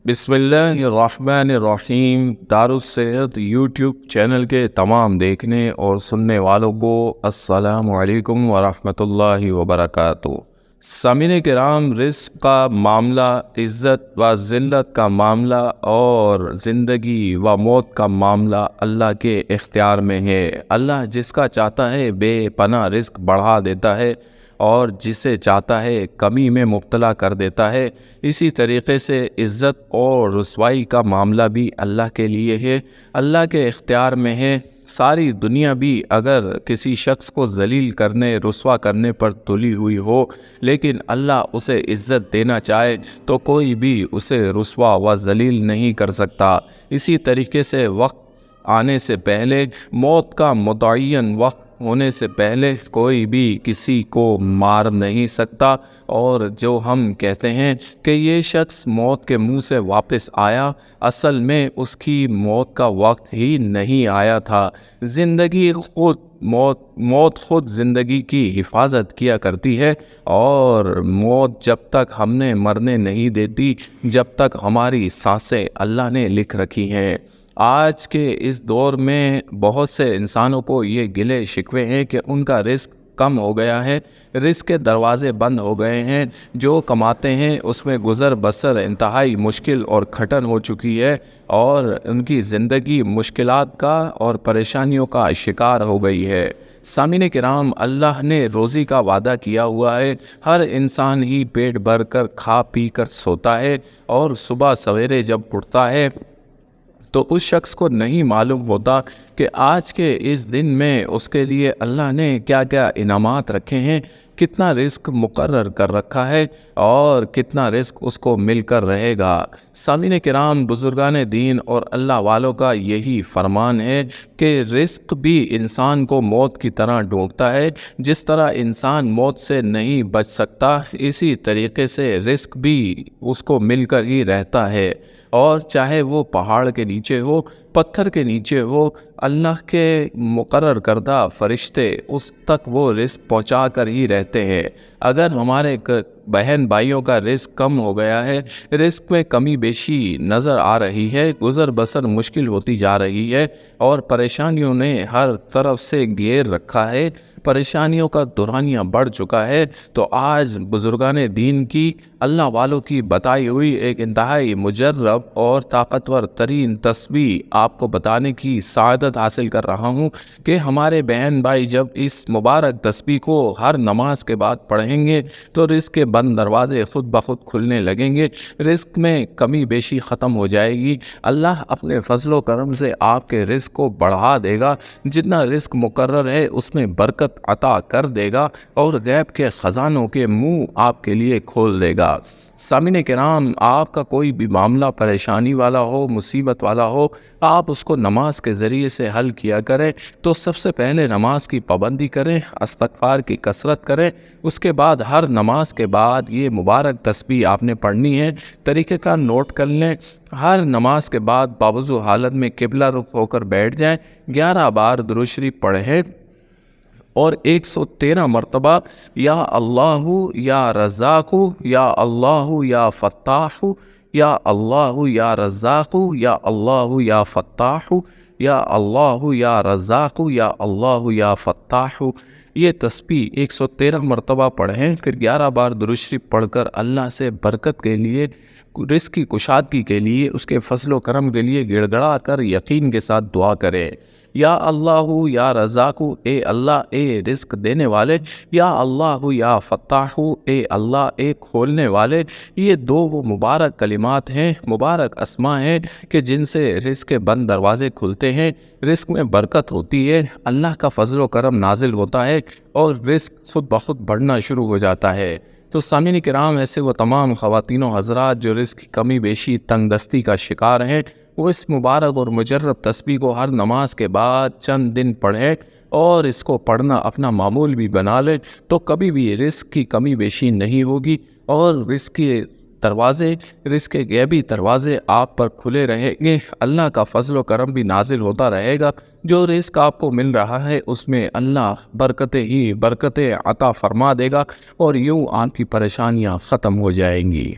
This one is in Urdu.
بسم اللہ الرحمن الرحیم۔ دارالصحت یوٹیوب چینل کے تمام دیکھنے اور سننے والوں کو السلام علیکم ورحمۃ اللہ وبرکاتہ۔ سامعین کرام، رزق کا معاملہ، عزت و ذلت کا معاملہ اور زندگی و موت کا معاملہ اللہ کے اختیار میں ہے۔ اللہ جس کا چاہتا ہے بے پناہ رزق بڑھا دیتا ہے اور جسے چاہتا ہے کمی میں مبتلا کر دیتا ہے۔ اسی طریقے سے عزت اور رسوائی کا معاملہ بھی اللہ کے لیے ہے، اللہ کے اختیار میں ہے۔ ساری دنیا بھی اگر کسی شخص کو ذلیل کرنے، رسوا کرنے پر تلی ہوئی ہو، لیکن اللہ اسے عزت دینا چاہے تو کوئی بھی اسے رسوا و ذلیل نہیں کر سکتا۔ اسی طریقے سے وقت آنے سے پہلے، موت کا متعین وقت ہونے سے پہلے کوئی بھی کسی کو مار نہیں سکتا، اور جو ہم کہتے ہیں کہ یہ شخص موت کے منہ سے واپس آیا، اصل میں اس کی موت کا وقت ہی نہیں آیا تھا۔ زندگی خود موت خود زندگی کی حفاظت کیا کرتی ہے، اور موت جب تک ہم نے مرنے نہیں دیتی، جب تک ہماری سانسیں اللہ نے لکھ رکھی ہیں۔ آج کے اس دور میں بہت سے انسانوں کو یہ گلے شکوے ہیں کہ ان کا رزق کم ہو گیا ہے، رزق کے دروازے بند ہو گئے ہیں، جو کماتے ہیں اس میں گزر بسر انتہائی مشکل اور کھٹن ہو چکی ہے، اور ان کی زندگی مشکلات کا اور پریشانیوں کا شکار ہو گئی ہے۔ سامعین کرام، اللہ نے روزی کا وعدہ کیا ہوا ہے۔ ہر انسان ہی پیٹ بھر کر کھا پی کر سوتا ہے، اور صبح سویرے جب اٹھتا ہے تو اس شخص کو نہیں معلوم ہوتا کہ آج کے اس دن میں اس کے لیے اللہ نے کیا کیا انعامات رکھے ہیں، کتنا رزق مقرر کر رکھا ہے، اور کتنا رزق اس کو مل کر رہے گا۔ سامعین کرام، بزرگان دین اور اللہ والوں کا یہی فرمان ہے کہ رزق بھی انسان کو موت کی طرح ڈھونڈتا ہے۔ جس طرح انسان موت سے نہیں بچ سکتا، اسی طریقے سے رزق بھی اس کو مل کر ہی رہتا ہے، اور چاہے وہ پہاڑ کے نیچے ہو، پتھر کے نیچے ہو، اللہ کے مقرر کردہ فرشتے اس تک وہ رزق پہنچا کر ہی رہتے ہیں۔ اگر ہمارے بہن بھائیوں کا رزق کم ہو گیا ہے، رزق میں کمی بیشی نظر آ رہی ہے، گزر بسر مشکل ہوتی جا رہی ہے، اور پریشانیوں نے ہر طرف سے گھیر رکھا ہے، پریشانیوں کا دورانیہ بڑھ چکا ہے، تو آج بزرگان دین کی، اللہ والوں کی بتائی ہوئی ایک انتہائی مجرب اور طاقتور ترین تسبیح آپ کو بتانے کی سعادت حاصل کر رہا ہوں کہ ہمارے بہن بھائی جب اس مبارک تسبیح کو ہر نماز کے بعد پڑھیں گے تو رزق کے بند دروازے خود بخود کھلنے لگیں گے، رزق میں کمی بیشی ختم ہو جائے گی، اللہ اپنے فضل و کرم سے آپ کے رزق کو بڑھا دے گا، جتنا رزق مقرر ہے اس میں برکت عطا کر دے گا، اور غیب کے خزانوں کے منہ آپ کے لیے کھول دے گا۔ سامعین کرام، آپ کا کوئی بھی معاملہ پریشانی والا ہو، مصیبت والا ہو، آپ اس کو نماز کے ذریعے سے حل کیا کریں۔ تو سب سے پہلے نماز کی پابندی کریں، استغفار کی کثرت کریں، اس کے بعد ہر نماز کے بعد یہ مبارک تسبیح آپ نے پڑھنی ہے۔ طریقہ کا نوٹ کر لیں، ہر نماز کے بعد باوضو حالت میں قبلہ رخ ہو کر بیٹھ جائیں، 11 بار درود شریف پڑھیں، اور 113 مرتبہ یا اللہ یا رزاق، یا اللہ یا فتاح، یا اللہ یا رزاق، یا اللہ یا فتاح، یا اللہ یا رزاق، یا اللہ یا فتاح، یہ تسبیح 113 مرتبہ پڑھیں، پھر 11 بار درود شریف پڑھ کر اللہ سے برکت کے لیے، رزق کی کشادگی کے لیے، اس کے فضل و کرم کے لیے گڑ گڑا کر یقین کے ساتھ دعا کریں۔ یا اللہ یا رزاق، اے اللہ اے رزق دینے والے، یا اللہ یا فتاح، اے اللہ اے کھولنے والے۔ یہ دو وہ مبارک کلمات ہیں، مبارک اسماء ہیں کہ جن سے رزق کے بند دروازے کھلتے ہیں، رزق میں برکت ہوتی ہے، اللہ کا فضل و کرم نازل ہوتا ہے، اور رزق خود بخود بڑھنا شروع ہو جاتا ہے۔ تو سامعین کرام، ایسے وہ تمام خواتین و حضرات جو رزق کی کمی بیشی، تنگ دستی کا شکار ہیں، وہ اس مبارک اور مجرب تسبیح کو ہر نماز کے بعد چند دن پڑھیں، اور اس کو پڑھنا اپنا معمول بھی بنا لیں، تو کبھی بھی رزق کی کمی بیشی نہیں ہوگی، اور رزق کے دروازے، رزق کے غیبی دروازے آپ پر کھلے رہیں گے، اللہ کا فضل و کرم بھی نازل ہوتا رہے گا۔ جو رزق آپ کو مل رہا ہے اس میں اللہ برکتیں ہی برکتیں عطا فرما دے گا، اور یوں آپ کی پریشانیاں ختم ہو جائیں گی۔